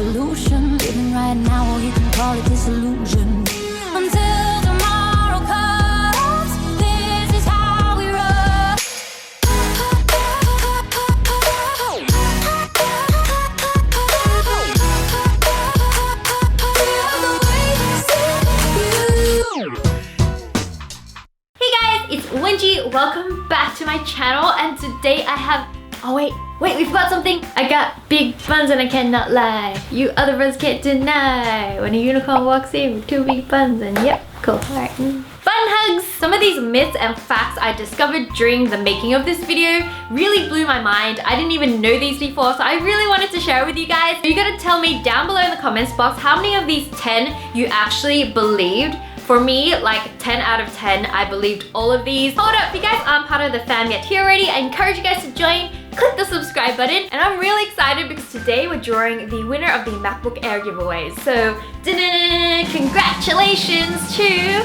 resolution. Living right now, or you can call it disillusion. Until tomorrow comes, this is how we roll. Hey guys, it's Wengie. Welcome back to my channel, and today I have... Oh wait, we forgot something. I got big buns and I cannot lie. You other buns can't deny. When a unicorn walks in with two big buns, and yep, cool. Alright. Fun hugs! Some of these myths and facts I discovered during the making of this video really blew my mind. I didn't even know these before, so I really wanted to share with you guys. You gotta tell me down below in the comments box how many of these 10 you actually believed. For me, like 10 out of 10, I believed all of these. Hold up, if you guys aren't part of the fam yet here already, I encourage you guys to join. Click the subscribe button, and I'm really excited because today we're drawing the winner of the MacBook Air giveaways. So, congratulations to...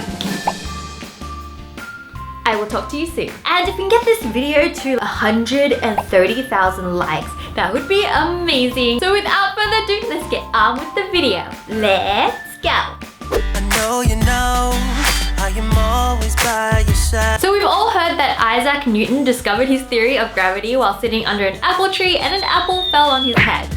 I will talk to you soon. And if we can get this video to 130,000 likes, that would be amazing. So without further ado, let's get on with the video. Let's go. You know, I am always by your side. So we've all heard that Isaac Newton discovered his theory of gravity while sitting under an apple tree and an apple fell on his head.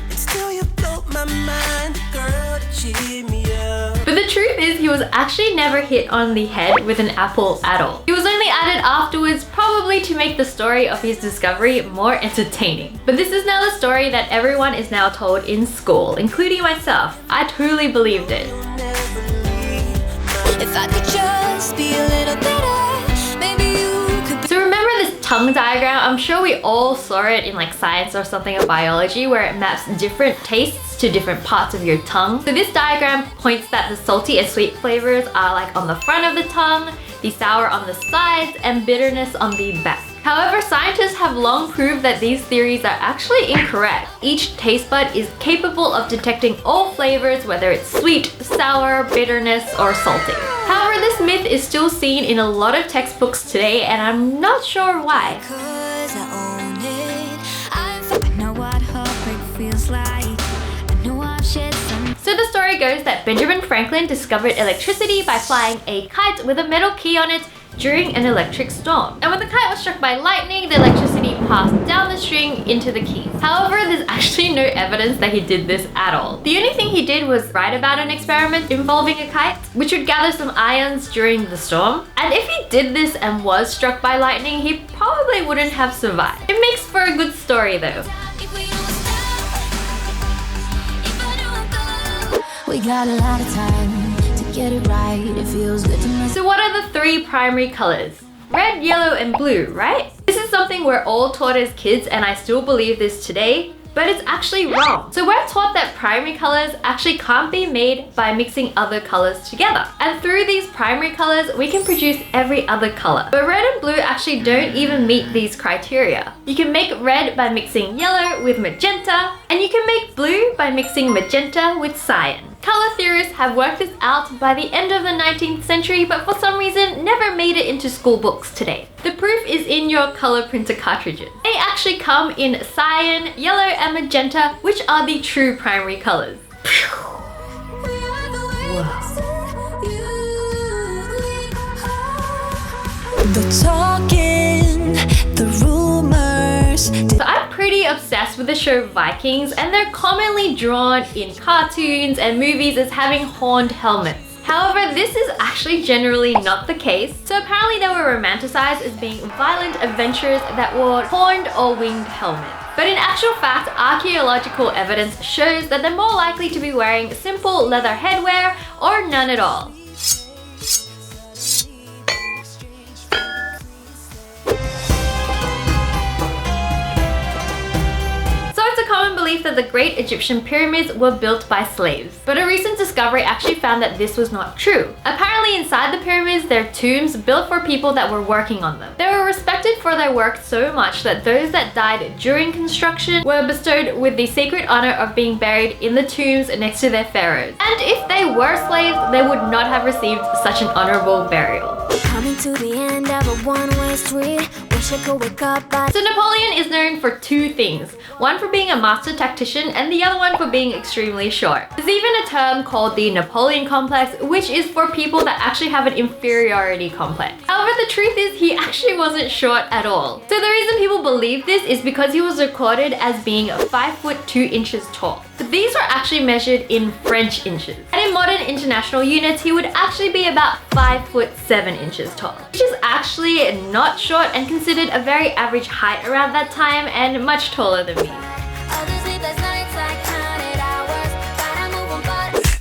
And still you blow my mind, girl, to cheer me up. But the truth is he was actually never hit on the head with an apple at all. He was only added afterwards, probably to make the story of his discovery more entertaining. But this is now the story that everyone is now told in school, including myself. I truly believed it. If I could just be a little better, maybe you could be. So remember this tongue diagram? I'm sure we all saw it in like science or something of biology where it maps different tastes to different parts of your tongue. So this diagram points that the salty and sweet flavors are like on the front of the tongue, the sour on the sides, and bitterness on the back. However, scientists have long proved that these theories are actually incorrect. Each taste bud is capable of detecting all flavors, whether it's sweet, sour, bitterness, or salty. However, this myth is still seen in a lot of textbooks today, and I'm not sure why. 'Cause I own it. I know what heartbreak feels like. I know I've shed some. So the story goes that Benjamin Franklin discovered electricity by flying a kite with a metal key on it during an electric storm. And when the kite was struck by lightning, the electricity passed down the string into the keys. However, there's actually no evidence that he did this at all. The only thing he did was write about an experiment involving a kite, which would gather some ions during the storm. And if he did this and was struck by lightning, he probably wouldn't have survived. It makes for a good story though. We got a lot of time to get it right. It feels good to me. So what are the three primary colors? Red, yellow, and blue, right? This is something we're all taught as kids, and I still believe this today, but it's actually wrong. So we're taught that primary colors actually can't be made by mixing other colors together. And through these primary colors, we can produce every other color. But red and blue actually don't even meet these criteria. You can make red by mixing yellow with magenta, and you can make blue by mixing magenta with cyan. Color theorists have worked this out by the end of the 19th century, but for some reason never made it into school books today. The proof is in your color printer cartridges. They actually come in cyan, yellow, and magenta, which are the true primary colors. The talking, the rumors. So I'm pretty obsessed with the show Vikings, and they're commonly drawn in cartoons and movies as having horned helmets. However, this is actually generally not the case. So apparently they were romanticized as being violent adventurers that wore horned or winged helmets. But in actual fact, archaeological evidence shows that they're more likely to be wearing simple leather headwear or none at all. Belief that the great Egyptian pyramids were built by slaves. But a recent discovery actually found that this was not true. Apparently inside the pyramids there are tombs built for people that were working on them. They were respected for their work so much that those that died during construction were bestowed with the sacred honor of being buried in the tombs next to their pharaohs. And if they were slaves, they would not have received such an honorable burial. Coming to the end of a one-way street. Wish I could wake up by. So Napoleon is known for two things. One for being a master tactician and the other one for being extremely short. There's even a term called the Napoleon complex, which is for people that actually have an inferiority complex. However, the truth is he actually wasn't short at all. So the reason people believe this is because he was recorded as being 5 foot 2 inches tall. But these were actually measured in French inches. And in modern international units, he would actually be about 5 foot 7 inches tall, which is actually not short and considered a very average height around that time and much taller than me.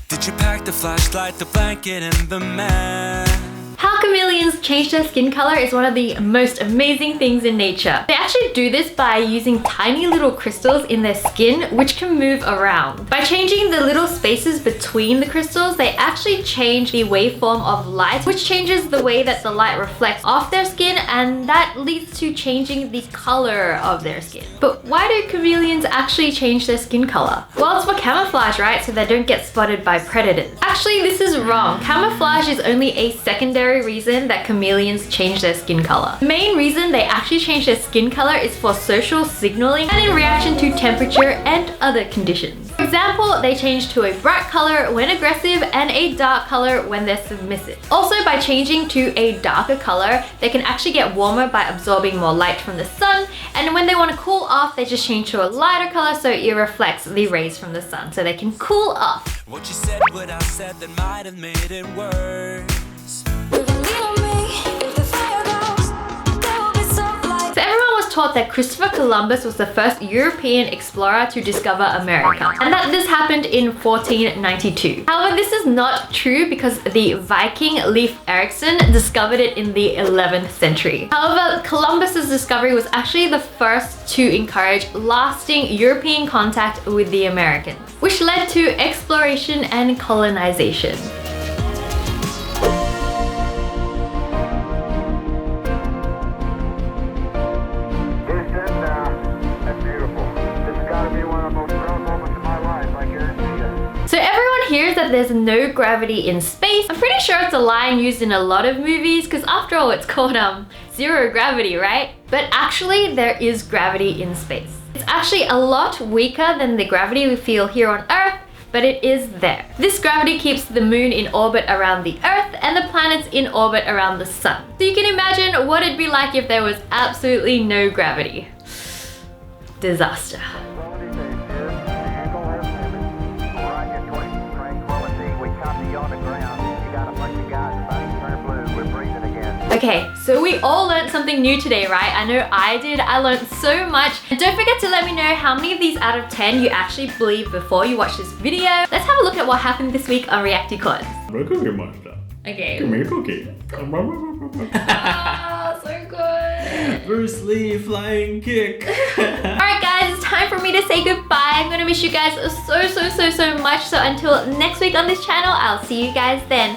Did you pack the flashlight, the blanket, and the mat? How chameleons change their skin color is one of the most amazing things in nature. They actually do this by using tiny little crystals in their skin which can move around. By changing the little spaces between the crystals, they actually change the waveform of light, which changes the way that the light reflects off their skin, and that leads to changing the color of their skin. But why do chameleons actually change their skin color? Well, it's for camouflage, right? So they don't get spotted by predators. Actually, this is wrong. Camouflage is only a secondary reason that chameleons change their skin color. The main reason they actually change their skin color is for social signaling and in reaction to temperature and other conditions. For example, they change to a bright color when aggressive and a dark color when they're submissive. Also, by changing to a darker color, they can actually get warmer by absorbing more light from the sun, and when they want to cool off, they just change to a lighter color so it reflects the rays from the sun so they can cool off. What you said, what I said, that might have made it worse. So everyone was taught that Christopher Columbus was the first European explorer to discover America, and that this happened in 1492. However, this is not true because the Viking Leif Erikson discovered it in the 11th century. However, Columbus's discovery was actually the first to encourage lasting European contact with the Americans, which led to exploration and colonization. Hears that there's no gravity in space. I'm pretty sure it's a line used in a lot of movies because after all it's called zero gravity, right? But actually there is gravity in space. It's actually a lot weaker than the gravity we feel here on Earth, but it is there. This gravity keeps the moon in orbit around the Earth and the planets in orbit around the sun. So you can imagine what it'd be like if there was absolutely no gravity. Disaster. Okay, so we all learned something new today, right? I know I did. I learned so much. And don't forget to let me know how many of these out of 10 you actually believe before you watch this video. Let's have a look at what happened this week on Reacticons. Cookie Monster. Okay. Give me a cookie. Oh, so good. Bruce Lee flying kick. Alright guys, it's time for me to say goodbye. I'm gonna miss you guys so much. So until next week on this channel, I'll see you guys then.